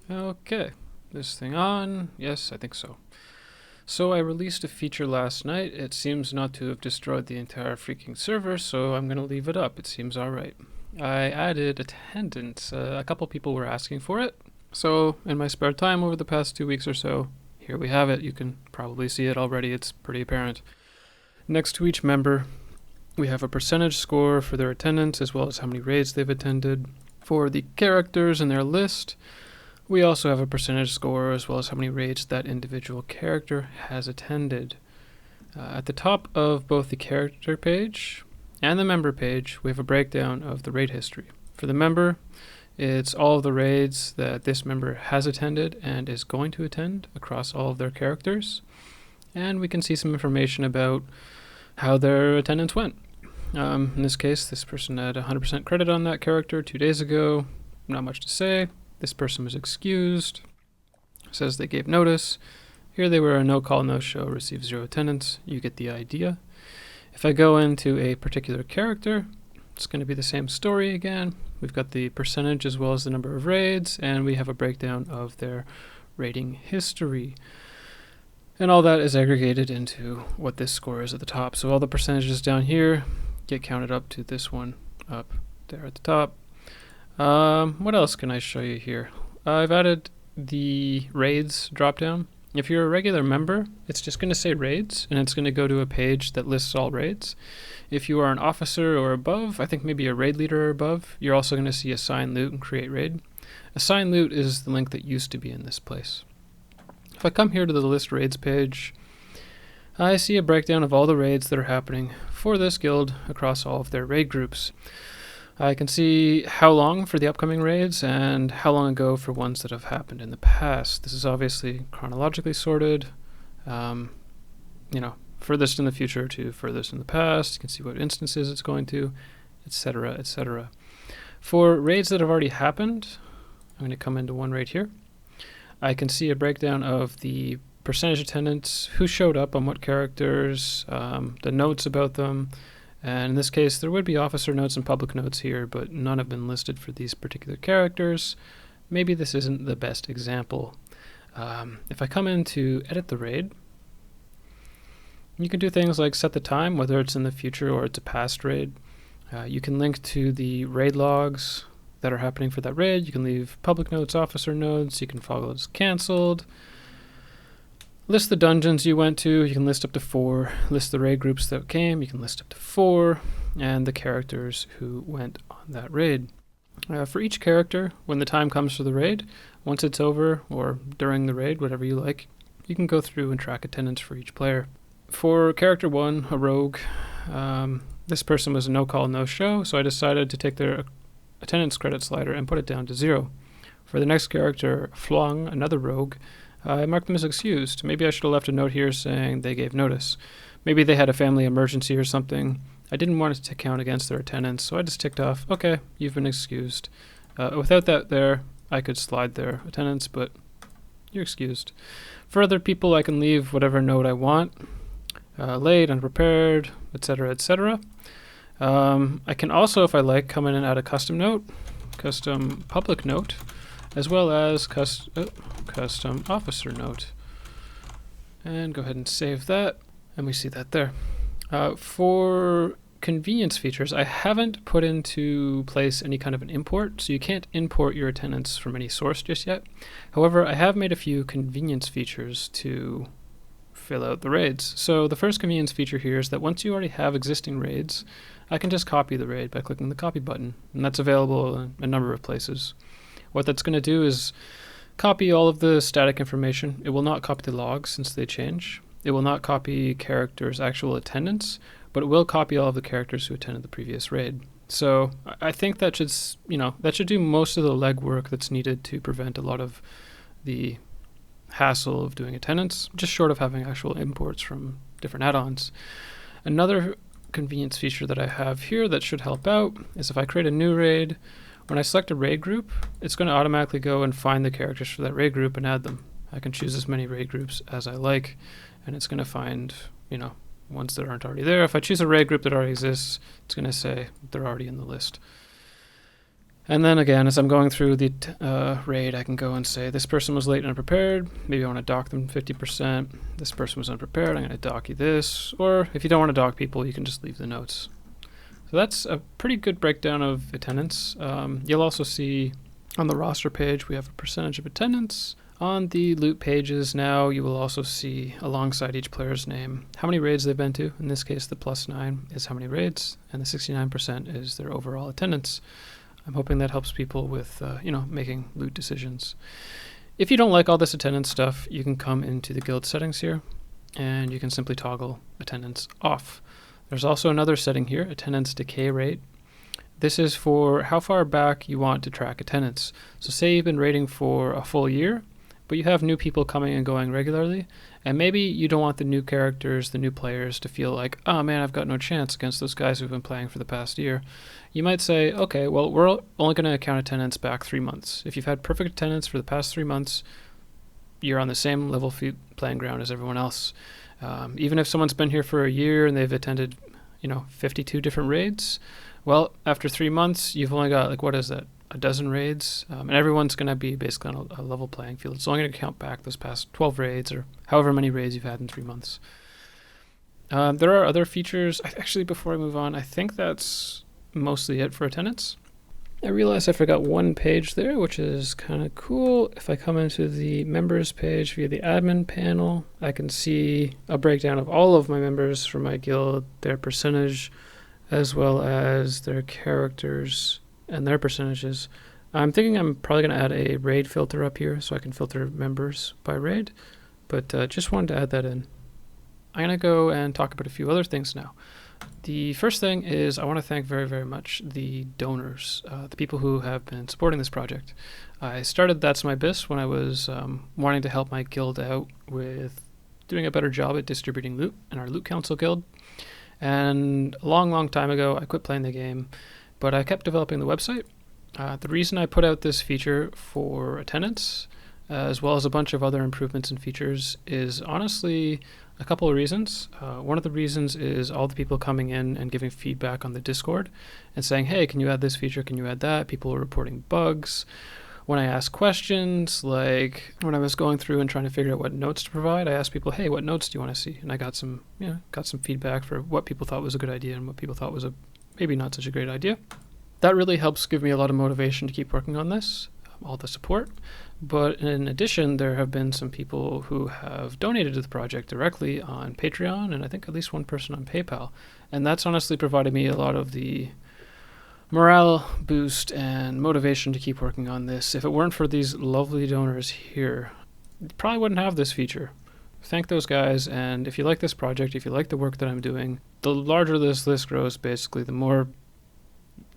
Okay, this thing on? Yes, I think so. So I released a feature last night. It seems not to have destroyed the entire freaking server, so I'm going to leave it up. It seems alright. I added attendance. A couple people were asking for it. So in my spare time over the past 2 weeks or so, here we have it. You can probably see it already. It's pretty apparent. Next to each member, we have a percentage score for their attendance as well as how many raids they've attended. For the characters in their list, we also have a percentage score as well as how many raids that individual character has attended. At the top of both the character page and the member page, we have a breakdown of the raid history. For the member, it's all of the raids that this member has attended and is going to attend across all of their characters. And we can see some information about how their attendance went. In this case, this person had 100% credit on that character 2 days ago. Not much to say. This person was excused. Says they gave notice. Here they were a no call, no show, received 0 attendance. You get the idea. If I go into a particular character, it's going to be the same story again. We've got the percentage as well as the number of raids, and we have a breakdown of their rating history. And all that is aggregated into what this score is at the top. So all the percentages down here get counted up to this one up there at the top. What else can I show you here? I've added the raids dropdown. If you're a regular member, it's just going to say raids, and it's going to go to a page that lists all raids. If you are an officer or above, I think maybe a raid leader or above, you're also going to see assign loot and create raid. Assign loot is the link that used to be in this place. If I come here to the list raids page, I see a breakdown of all the raids that are happening for this guild across all of their raid groups. I can see how long for the upcoming raids and how long ago for ones that have happened in the past. This is obviously chronologically sorted, furthest in the future to furthest in the past. You can see what instances it's going to, etc., etc. For raids that have already happened, I'm going to come into one right here. I can see a breakdown of the percentage attendance, who showed up on what characters, the notes about them. And in this case, there would be officer notes and public notes here, but none have been listed for these particular characters. Maybe this isn't the best example. If I come in to edit the raid, you can do things like set the time, whether it's in the future or it's a past raid. You can link to the raid logs that are happening for that raid. You can leave public notes, officer notes. You can follow as canceled. List the dungeons you went to. You can list up to 4. List the raid groups that came. You can list up to 4. And the characters who went on that raid. For each character, when the time comes for the raid, once it's over or during the raid, whatever you like, you can go through and track attendance for each player. For character 1, a rogue, this person was a no-call, no-show, so I decided to take their attendance credit slider and put it down to 0. For the next character, Flung, another rogue, I marked them as excused. Maybe I should have left a note here saying they gave notice. Maybe they had a family emergency or something. I didn't want it to count against their attendance, so I just ticked off, okay, you've been excused. Without that there, I could slide their attendance, but you're excused. For other people, I can leave whatever note I want. Late, unprepared, etc., etc. I can also, if I like, come in and add a custom note, custom public note, as well as custom officer note. And go ahead and save that, and we see that there. For convenience features, I haven't put into place any kind of an import, so you can't import your attendance from any source just yet. However, I have made a few convenience features to fill out the raids. So the first convenience feature here is that once you already have existing raids, I can just copy the raid by clicking the copy button, and that's available in a number of places. What that's going to do is copy all of the static information. It will not copy the logs since they change. It will not copy characters' actual attendance, but it will copy all of the characters who attended the previous raid. So I think that should do most of the legwork that's needed to prevent a lot of the hassle of doing attendance, just short of having actual imports from different add-ons. Another convenience feature that I have here that should help out is if I create a new raid, when I select a raid group, it's going to automatically go and find the characters for that raid group and add them. I can choose as many raid groups as I like, and it's going to find, ones that aren't already there. If I choose a raid group that already exists, it's going to say they're already in the list. And then again, as I'm going through the raid, I can go and say, this person was late and unprepared. Maybe I want to dock them 50%. This person was unprepared. I'm going to dock you this. Or if you don't want to dock people, you can just leave the notes. So that's a pretty good breakdown of attendance. You'll also see on the roster page, we have a percentage of attendance. On the loot pages now, you will also see alongside each player's name how many raids they've been to. In this case, the +9 is how many raids, and the 69% is their overall attendance. I'm hoping that helps people with, making loot decisions. If you don't like all this attendance stuff, you can come into the guild settings here, and you can simply toggle attendance off. There's also another setting here, attendance decay rate. This is for how far back you want to track attendance. So say you've been raiding for a full year, but you have new people coming and going regularly, and maybe you don't want the new characters, the new players, to feel like, oh man, I've got no chance against those guys who've been playing for the past year. You might say, okay, well, we're only going to count attendance back 3 months. If you've had perfect attendance for the past 3 months, you're on the same level playing ground as everyone else. Even if someone's been here for a year and they've attended, 52 different raids, well, after 3 months, you've only got, a dozen raids, and everyone's going to be basically on a level playing field. It's only going to count back those past 12 raids or however many raids you've had in 3 months. There are other features. Actually, before I move on, I think that's mostly it for attendance. I realized I forgot one page there, which is kind of cool. If I come into the members page via the admin panel, I can see a breakdown of all of my members from my guild, their percentage, as well as their characters and their percentages. I'm thinking I'm probably going to add a raid filter up here so I can filter members by raid, but just wanted to add that in. I'm going to go and talk about a few other things now. The first thing is I want to thank very, very much the donors, the people who have been supporting this project. I started That's My Bis when I was wanting to help my guild out with doing a better job at distributing loot in our loot council guild. And a long, long time ago, I quit playing the game, but I kept developing the website. The reason I put out this feature for attendance, as well as a bunch of other improvements and features, is honestly a couple of reasons. One of the reasons is all the people coming in and giving feedback on the Discord and saying, hey, can you add this feature? Can you add that? People are reporting bugs. When I ask questions, like when I was going through and trying to figure out what notes to provide, I asked people, hey, what notes do you want to see? And I got some feedback for what people thought was a good idea and what people thought was a maybe not such a great idea. That really helps give me a lot of motivation to keep working on this, all the support. But in addition, there have been some people who have donated to the project directly on Patreon, and I think at least one person on PayPal. And that's honestly provided me a lot of the morale boost and motivation to keep working on this. If it weren't for these lovely donors here, you probably wouldn't have this feature. Thank those guys, and if you like this project, if you like the work that I'm doing, the larger this list grows, basically, the more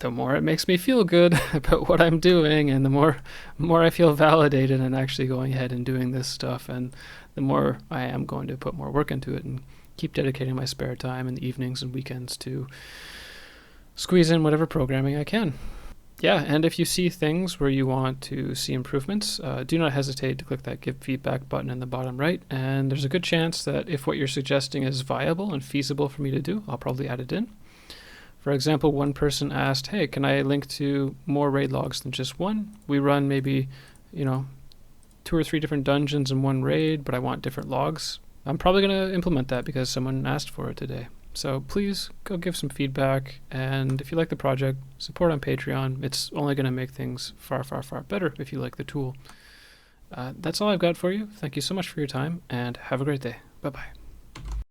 it makes me feel good about what I'm doing, and the more I feel validated in actually going ahead and doing this stuff, and the more I am going to put more work into it and keep dedicating my spare time in the evenings and weekends to squeeze in whatever programming I can. Yeah, and if you see things where you want to see improvements, do not hesitate to click that Give Feedback button in the bottom right, and there's a good chance that if what you're suggesting is viable and feasible for me to do, I'll probably add it in. For example, one person asked, hey, can I link to more raid logs than just one? We run maybe, 2 or 3 different dungeons in one raid, but I want different logs. I'm probably going to implement that because someone asked for it today. So please go give some feedback, and if you like the project, support on Patreon. It's only going to make things far, far, far better if you like the tool. That's all I've got for you. Thank you so much for your time, and have a great day. Bye-bye.